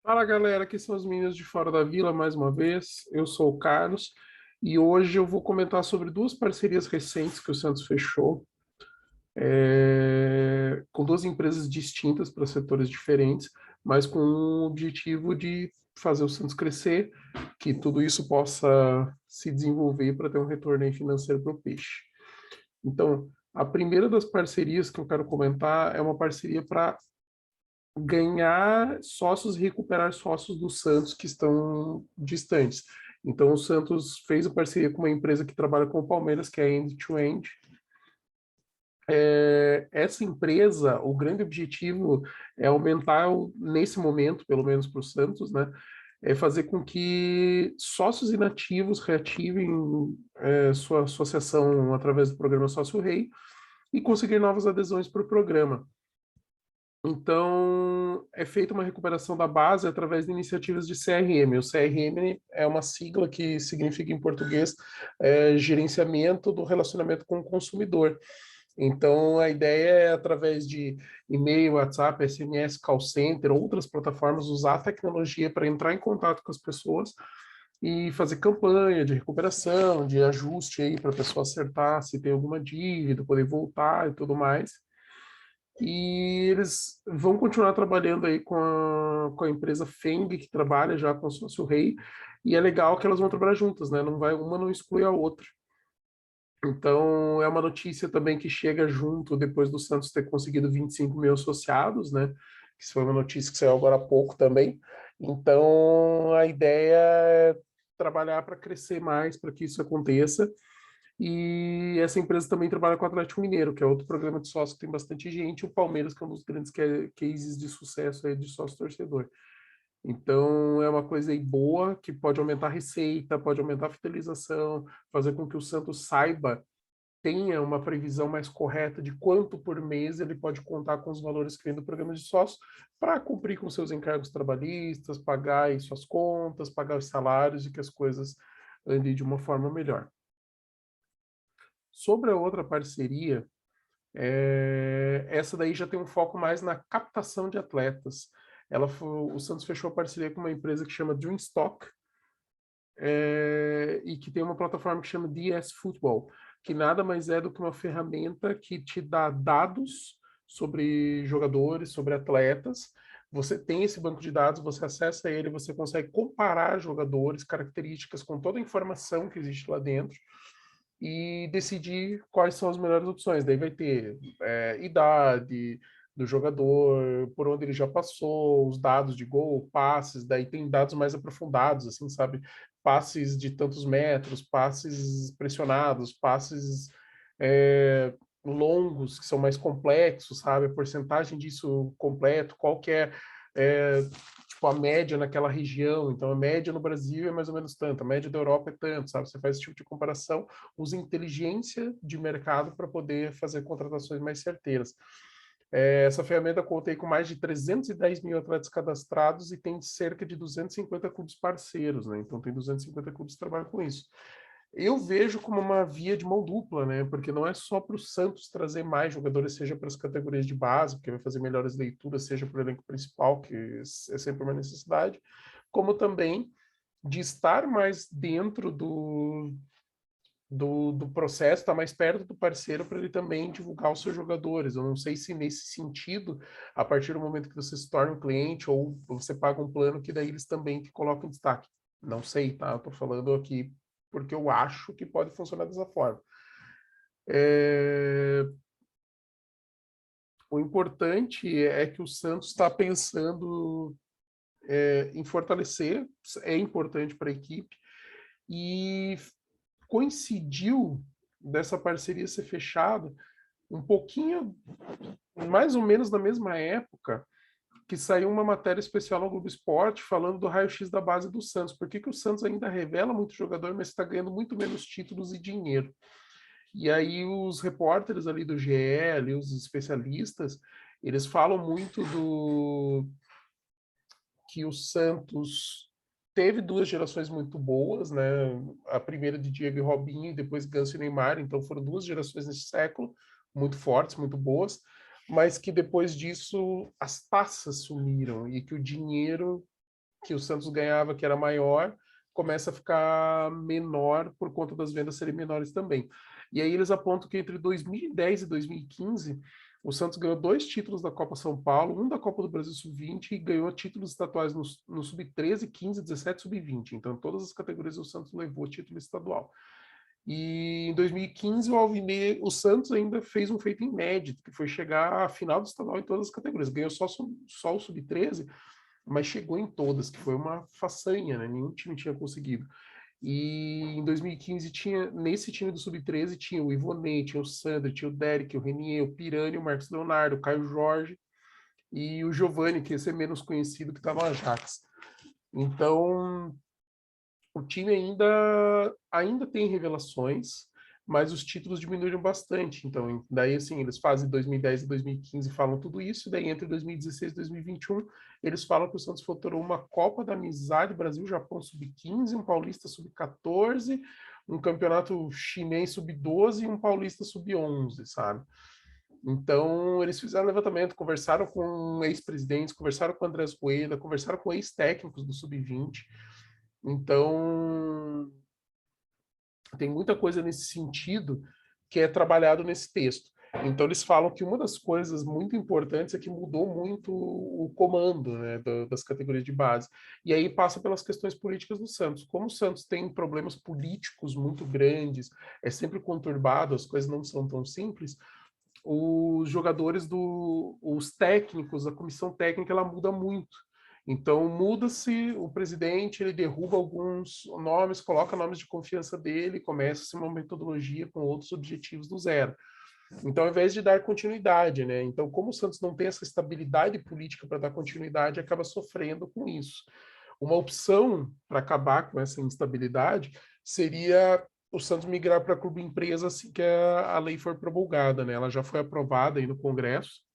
Fala galera, aqui são os meninos de Fora da Vila mais uma vez. Eu sou o Carlos e hoje eu vou comentar sobre duas parcerias recentes que o Santos fechou, com duas empresas distintas para setores diferentes, mas com o objetivo de fazer o Santos crescer, que tudo isso possa se desenvolver para ter um retorno aí financeiro para o peixe. Então, a primeira das parcerias que eu quero comentar é uma parceria para ganhar sócios e recuperar sócios do Santos que estão distantes. Então, o Santos fez a parceria com uma empresa que trabalha com o Palmeiras, que é a End-to-End. Essa empresa, o grande objetivo é aumentar, nesse momento, pelo menos para o Santos, né, é fazer com que sócios inativos reativem sua associação através do programa Sócio Rei e conseguir novas adesões para o programa. Então, é feita uma recuperação da base através de iniciativas de CRM. O CRM é uma sigla que significa, em português, gerenciamento do relacionamento com o consumidor. Então, a ideia é, através de e-mail, WhatsApp, SMS, call center, outras plataformas, usar a tecnologia para entrar em contato com as pessoas e fazer campanha de recuperação, de ajuste aí para a pessoa acertar se tem alguma dívida, poder voltar e tudo mais. E eles vão continuar trabalhando aí com a empresa Feng, que trabalha já com o Sócio Rei, e é legal que elas vão trabalhar juntas, né? Não vai, uma não exclui a outra. Então, é uma notícia também que chega junto depois do Santos ter conseguido 25 mil associados, né? Isso foi uma notícia que saiu agora há pouco também. Então, a ideia é trabalhar para crescer mais, para que isso aconteça. E essa empresa também trabalha com o Atlético Mineiro, que é outro programa de sócio que tem bastante gente, e o Palmeiras, que é um dos grandes cases de sucesso aí de sócio torcedor. Então, é uma coisa aí boa, que pode aumentar a receita, pode aumentar a fidelização, fazer com que o Santos saiba, tenha uma previsão mais correta de quanto por mês ele pode contar com os valores que vem do programa de sócio para cumprir com seus encargos trabalhistas, pagar aí suas contas, pagar os salários e que as coisas andem de uma forma melhor. Sobre a outra parceria, essa daí já tem um foco mais na captação de atletas. O Santos fechou a parceria com uma empresa que chama Dreamstock, e que tem uma plataforma que chama DS Football, que nada mais é do que uma ferramenta que te dá dados sobre jogadores, sobre atletas. Você tem esse banco de dados, você acessa ele, você consegue comparar jogadores, características com toda a informação que existe lá dentro e decidir quais são as melhores opções. Daí vai ter idade do jogador, por onde ele já passou, os dados de gol, passes, daí tem dados mais aprofundados, assim, sabe? Passes de tantos metros, passes pressionados, passes longos, que são mais complexos, sabe? A porcentagem disso completo, qual que é tipo, a média naquela região. Então, a média no Brasil é mais ou menos tanto, a média da Europa é tanto, sabe? Você faz esse tipo de comparação, usa inteligência de mercado para poder fazer contratações mais certeiras. Essa ferramenta conta aí com mais de 310 mil atletas cadastrados e tem cerca de 250 clubes parceiros, né? Então, tem 250 clubes que trabalham com isso. Eu vejo como uma via de mão dupla, né? Porque não é só para o Santos trazer mais jogadores, seja para as categorias de base, porque vai fazer melhores leituras, seja para o elenco principal, que é sempre uma necessidade, como também de estar mais dentro do processo, estar mais perto do parceiro para ele também divulgar os seus jogadores. Eu não sei se nesse sentido, a partir do momento que você se torna um cliente ou você paga um plano, que daí eles também te colocam em destaque. Não sei, tá? Eu tô falando aqui porque eu acho que pode funcionar dessa forma. O importante é que o Santos está pensando em fortalecer, é importante para a equipe, e coincidiu dessa parceria ser fechada um pouquinho, mais ou menos na mesma época, que saiu uma matéria especial no Globo Esporte falando do raio-x da base do Santos. Por que o Santos ainda revela muito jogador, mas está ganhando muito menos títulos e dinheiro? E aí os repórteres ali do GE, ali os especialistas, eles falam muito do que o Santos teve duas gerações muito boas, né? A primeira de Diego e Robinho, e depois Ganso e Neymar, então foram duas gerações nesse século, muito fortes, muito boas, mas que depois disso as taças sumiram e que o dinheiro que o Santos ganhava, que era maior, começa a ficar menor por conta das vendas serem menores também. E aí eles apontam que entre 2010 e 2015, o Santos ganhou 2 títulos da Copa São Paulo, um da Copa do Brasil Sub-20 e ganhou títulos estaduais no Sub-13, 15, 17 Sub-20. Então, em todas as categorias o Santos levou título estadual. E em 2015 o Santos ainda fez um feito inédito, que foi chegar à final do estadual em todas as categorias. Ganhou só o Sub-13, mas chegou em todas, que foi uma façanha, né? Nenhum time tinha conseguido. E em 2015 nesse time do Sub-13 tinha o Ivonei, tinha o Sandro, tinha o Derek, o Renier, o Pirani, o Marcos Leonardo, o Caio Jorge e o Giovani, que ia ser menos conhecido, que estava no Ajax. Então, o time ainda tem revelações, mas os títulos diminuíram bastante. Então, daí assim, eles fazem 2010 e 2015 falam tudo isso, daí entre 2016 e 2021 eles falam que o Santos faturou uma Copa da Amizade Brasil-Japão Sub-15, um Paulista Sub-14, um campeonato chinês Sub-12 e um Paulista Sub-11, sabe? Então, eles fizeram levantamento, conversaram com ex-presidentes, conversaram com o Andrés Rueda, conversaram com ex-técnicos do Sub-20. Então, tem muita coisa nesse sentido que é trabalhado nesse texto. Então, eles falam que uma das coisas muito importantes é que mudou muito o comando, né, das categorias de base. E aí passa pelas questões políticas do Santos. Como o Santos tem problemas políticos muito grandes, é sempre conturbado, as coisas não são tão simples, os jogadores os técnicos, a comissão técnica, ela muda muito. Então, muda-se o presidente, ele derruba alguns nomes, coloca nomes de confiança dele, começa-se uma metodologia com outros objetivos do zero. Então, ao invés de dar continuidade, né? Então, como o Santos não tem essa estabilidade política para dar continuidade, acaba sofrendo com isso. Uma opção para acabar com essa instabilidade seria o Santos migrar para clube empresa assim que a lei for promulgada, né? Ela já foi aprovada aí no Congresso.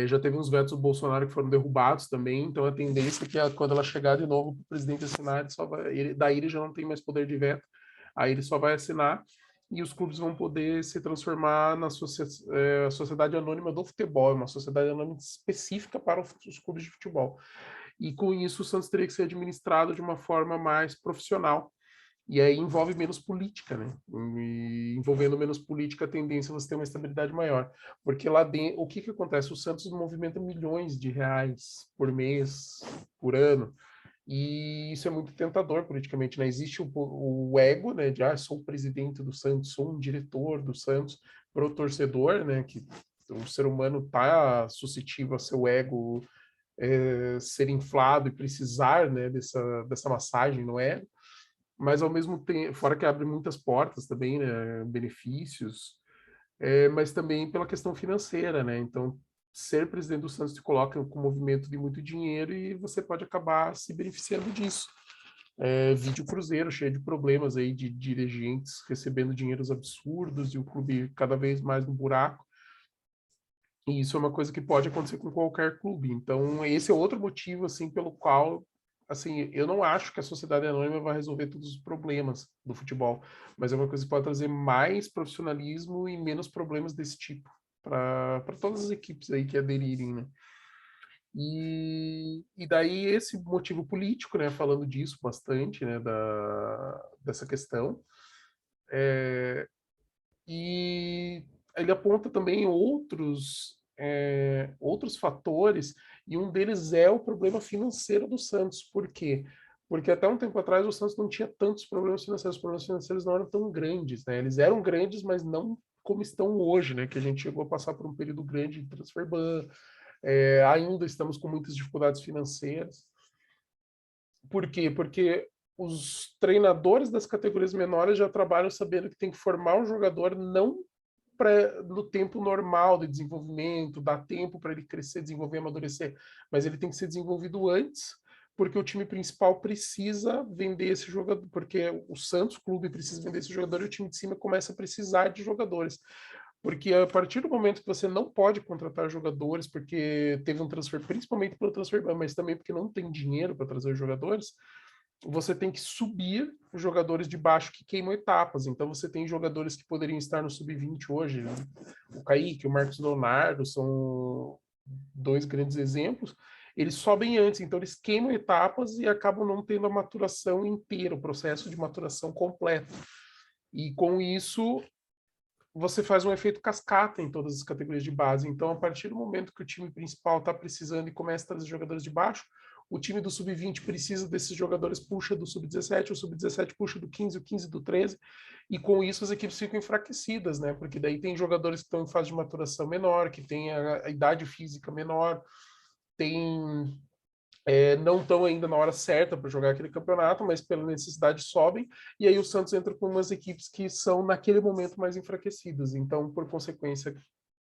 Já teve uns vetos do Bolsonaro que foram derrubados também, então a tendência é que quando ela chegar de novo para o presidente assinar, daí ele já não tem mais poder de veto, aí ele só vai assinar e os clubes vão poder se transformar na sociedade anônima do futebol, uma sociedade anônima específica para os clubes de futebol. E com isso o Santos teria que ser administrado de uma forma mais profissional. E aí envolve menos política, né? E envolvendo menos política, a tendência é você ter uma estabilidade maior. Porque lá dentro, o que que acontece? O Santos movimenta milhões de reais por mês, por ano. E isso é muito tentador politicamente, né? Existe o ego, né? De, sou o presidente do Santos, sou um diretor do Santos, para o torcedor, né? Que o ser humano está suscetível a seu ego ser inflado e precisar, né? Dessa massagem no ego, mas ao mesmo tempo, fora que abre muitas portas também, né, benefícios, mas também pela questão financeira, né? Então, ser presidente do Santos te coloca com um movimento de muito dinheiro e você pode acabar se beneficiando disso. Vídeo Cruzeiro, cheio de problemas aí de dirigentes recebendo dinheiros absurdos e o clube cada vez mais no buraco. E isso é uma coisa que pode acontecer com qualquer clube. Então, esse é outro motivo, assim, pelo qual, assim, eu não acho que a sociedade anônima vai resolver todos os problemas do futebol, mas é uma coisa que pode trazer mais profissionalismo e menos problemas desse tipo para todas as equipes aí que aderirem, né? E daí esse motivo político, né, falando disso bastante, né, dessa questão, e ele aponta também outros fatores, e um deles é o problema financeiro do Santos. Por quê? Porque até um tempo atrás o Santos não tinha tantos problemas financeiros, os problemas financeiros não eram tão grandes, né? Eles eram grandes, mas não como estão hoje, né? Que a gente chegou a passar por um período grande de transfer ban, ainda estamos com muitas dificuldades financeiras. Por quê? Porque os treinadores das categorias menores já trabalham sabendo que tem que formar um jogador não no tempo normal de desenvolvimento, dá tempo para ele crescer, desenvolver, amadurecer, mas ele tem que ser desenvolvido antes, porque o time principal precisa vender esse jogador, porque o Santos Clube precisa vender esse jogador e o time de cima começa a precisar de jogadores. Porque a partir do momento que você não pode contratar jogadores, porque teve um transfer, principalmente pelo transfer, mas também porque não tem dinheiro para trazer os jogadores, você tem que subir os jogadores de baixo que queimam etapas. Então você tem jogadores que poderiam estar no sub-20 hoje, o Kaique, o Marcos Leonardo são dois grandes exemplos. eles sobem antes, então eles queimam etapas e acabam não tendo a maturação inteira, o processo de maturação completo. E com isso, você faz um efeito cascata em todas as categorias de base. Então, a partir do momento que o time principal está precisando e começa a trazer jogadores de baixo, o time do sub-20 precisa desses jogadores, puxa do sub-17, o sub-17 puxa do 15, o 15 do 13, e com isso as equipes ficam enfraquecidas, né? Porque daí tem jogadores que estão em fase de maturação menor, que têm a idade física menor, tem não estão ainda na hora certa para jogar aquele campeonato, mas pela necessidade sobem, e aí o Santos entra com umas equipes que são naquele momento mais enfraquecidas, então por consequência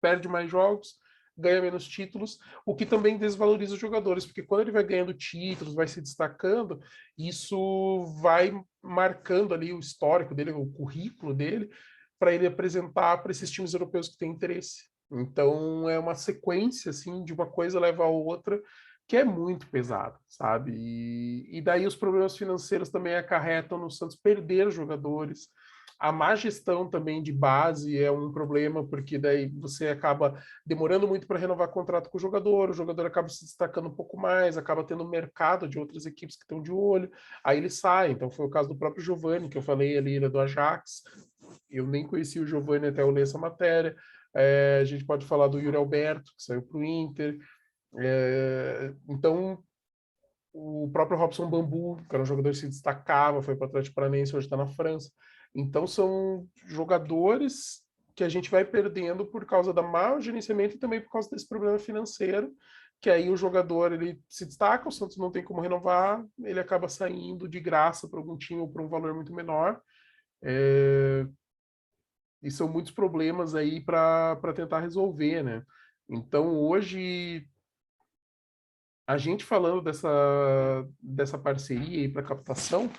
perde mais jogos, ganha menos títulos, o que também desvaloriza os jogadores, porque quando ele vai ganhando títulos, vai se destacando, isso vai marcando ali o histórico dele, o currículo dele, para ele apresentar para esses times europeus que têm interesse. Então é uma sequência assim de uma coisa leva a outra que é muito pesado, sabe? E daí os problemas financeiros também acarretam no Santos perder jogadores. A má gestão também de base é um problema, porque daí você acaba demorando muito para renovar contrato com o jogador acaba se destacando um pouco mais, acaba tendo mercado de outras equipes que estão de olho, aí ele sai. Então foi o caso do próprio Giovani, que eu falei ali, ele é do Ajax. Eu nem conhecia o Giovani até eu ler essa matéria. A gente pode falar do Yuri Alberto, que saiu para o Inter. Então, o próprio Robson Bambu, que era um jogador que se destacava, foi para o Atlético Paranaense, hoje está na França. Então, são jogadores que a gente vai perdendo por causa do mau gerenciamento e também por causa desse problema financeiro, que aí o jogador ele se destaca, o Santos não tem como renovar, ele acaba saindo de graça para algum time ou para um valor muito menor. E são muitos problemas aí para tentar resolver, né? Então, hoje, a gente falando dessa parceria aí para captação,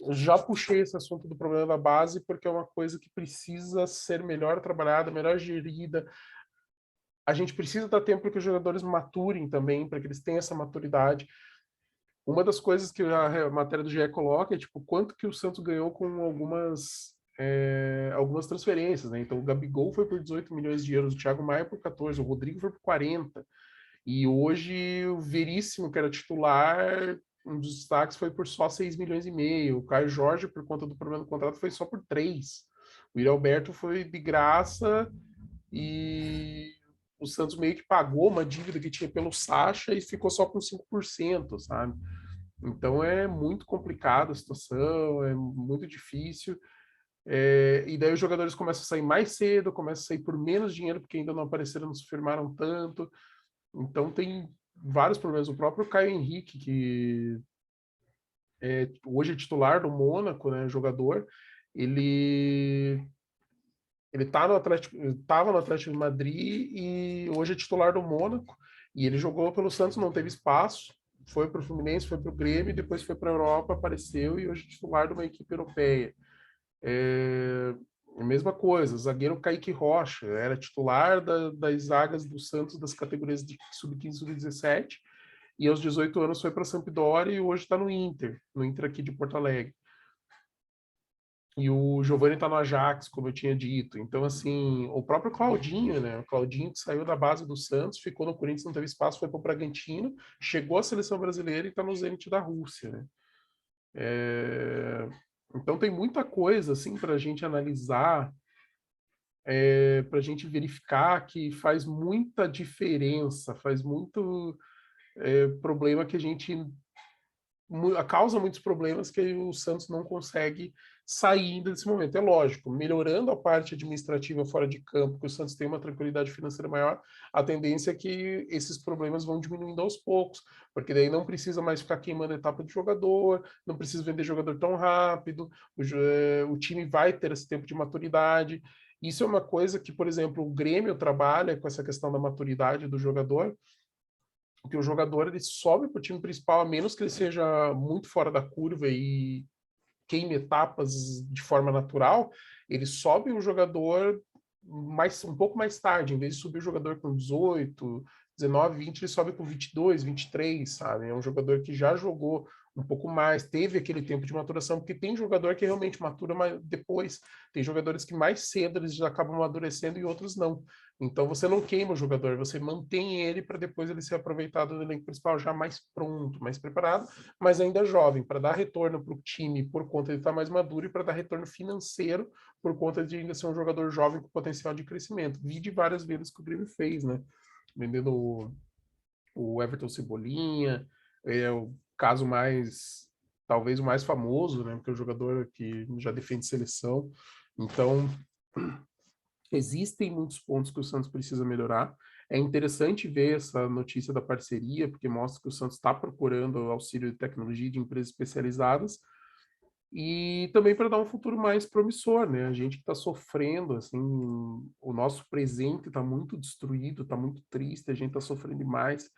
eu já puxei esse assunto do problema da base porque é uma coisa que precisa ser melhor trabalhada, melhor gerida. A gente precisa dar tempo para que os jogadores maturem também, para que eles tenham essa maturidade. Uma das coisas que a matéria do GE coloca é tipo quanto que o Santos ganhou com algumas transferências, né? Então o Gabigol foi por 18 milhões de euros, o Thiago Maia por 14, o Rodrigo foi por 40. E hoje o Veríssimo, que era titular, um dos destaques foi por só 6 milhões e meio. O Caio Jorge, por conta do problema do contrato, foi só por 3. O Yuri Alberto foi de graça e o Santos meio que pagou uma dívida que tinha pelo Sacha e ficou só com 5%, sabe? Então é muito complicada a situação, é muito difícil. E daí os jogadores começam a sair mais cedo, começam a sair por menos dinheiro, porque ainda não apareceram, não se firmaram tanto. Então tem vários problemas. O próprio Caio Henrique, que hoje é titular do Mônaco, né, jogador, ele ele tá no Atlético, estava no Atlético de Madrid e hoje é titular do Mônaco. E ele jogou pelo Santos, não teve espaço, foi para o Fluminense, foi para o Grêmio, depois foi para a Europa, apareceu e hoje é titular de uma equipe europeia. A mesma coisa, o zagueiro Kaique Rocha era titular das zagas do Santos das categorias de sub-15 e sub-17 e aos 18 anos foi para a Sampdoria e hoje está no Inter aqui de Porto Alegre. E o Giovani está no Ajax, como eu tinha dito. Então, assim, o próprio Claudinho, né? O Claudinho que saiu da base do Santos, ficou no Corinthians, não teve espaço, foi para o Bragantino, chegou à seleção brasileira e está no Zenit da Rússia, né? Então tem muita coisa assim para a gente analisar, para a gente verificar que faz muita diferença, faz muito problema que a gente causa muitos problemas que o Santos não consegue sair desse momento. É lógico, melhorando a parte administrativa fora de campo, que o Santos tem uma tranquilidade financeira maior, a tendência é que esses problemas vão diminuindo aos poucos, porque daí não precisa mais ficar queimando a etapa de jogador, não precisa vender jogador tão rápido, o time vai ter esse tempo de maturidade. Isso é uma coisa que, por exemplo, o Grêmio trabalha com essa questão da maturidade do jogador, que o jogador ele sobe para o time principal, a menos que ele seja muito fora da curva e queime etapas de forma natural, ele sobe o jogador um pouco mais tarde, em vez de subir o jogador com 18, 19, 20, ele sobe com 22, 23, sabe? É um jogador que já jogou um pouco mais, teve aquele tempo de maturação, porque tem jogador que realmente matura mais depois, tem jogadores que mais cedo eles já acabam amadurecendo e outros não. Então você não queima o jogador, você mantém ele para depois ele ser aproveitado no elenco principal já mais pronto, mais preparado, mas ainda jovem, para dar retorno para o time por conta de estar mais maduro e para dar retorno financeiro por conta de ainda ser um jogador jovem com potencial de crescimento. Vi de várias vezes que o Grêmio fez, né? Vendendo o Everton Cebolinha, é o caso mais, talvez o mais famoso, né? Porque é um jogador que já defende seleção. Então, existem muitos pontos que o Santos precisa melhorar. É interessante ver essa notícia da parceria, porque mostra que o Santos está procurando auxílio de tecnologia de empresas especializadas e também para dar um futuro mais promissor, né? A gente que está sofrendo, assim, o nosso presente está muito destruído, está muito triste, a gente está sofrendo demais,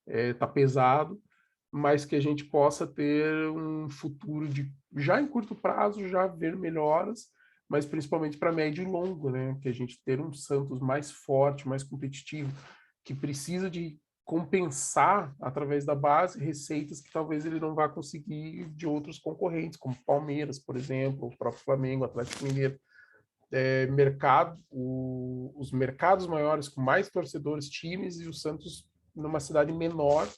está pesado, mas que a gente possa ter um futuro de, já em curto prazo, já ver melhoras, mas principalmente para médio e longo, né? Que a gente ter um Santos mais forte, mais competitivo, que precisa de compensar através da base receitas que talvez ele não vá conseguir de outros concorrentes, como Palmeiras, por exemplo, o próprio Flamengo, Atlético Mineiro. Os mercados maiores com mais torcedores, times, e o Santos numa cidade menor,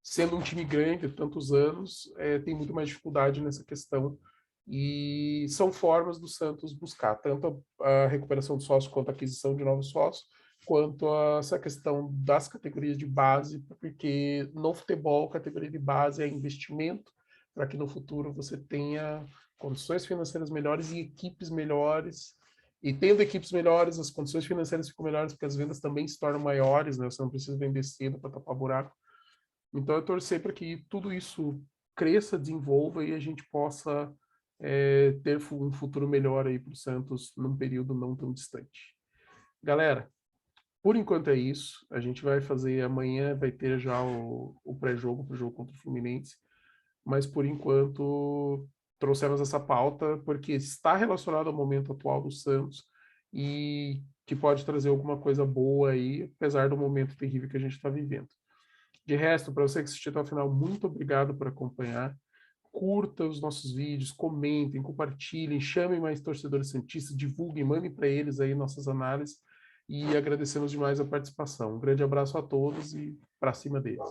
sendo um time grande há tantos anos, tem muito mais dificuldade nessa questão. E são formas do Santos buscar tanto a recuperação do sócio quanto a aquisição de novos sócios, quanto a essa questão das categorias de base, porque no futebol, categoria de base é investimento para que no futuro você tenha condições financeiras melhores e equipes melhores. E tendo equipes melhores, as condições financeiras ficam melhores, porque as vendas também se tornam maiores, né? Você não precisa vender cedo para tapar buraco. Então, eu torcer para que tudo isso cresça, desenvolva e a gente possa ter um futuro melhor aí para o Santos num período não tão distante. Galera, por enquanto é isso. A gente vai fazer amanhã, vai ter já o pré-jogo para o jogo contra o Fluminense, mas por enquanto trouxemos essa pauta porque está relacionado ao momento atual do Santos e que pode trazer alguma coisa boa aí, apesar do momento terrível que a gente está vivendo. De resto, para você que assistiu até o final, muito obrigado por acompanhar. Curta os nossos vídeos, comentem, compartilhem, chamem mais torcedores santistas, divulguem, mandem para eles aí nossas análises e agradecemos demais a participação. Um grande abraço a todos e para cima deles.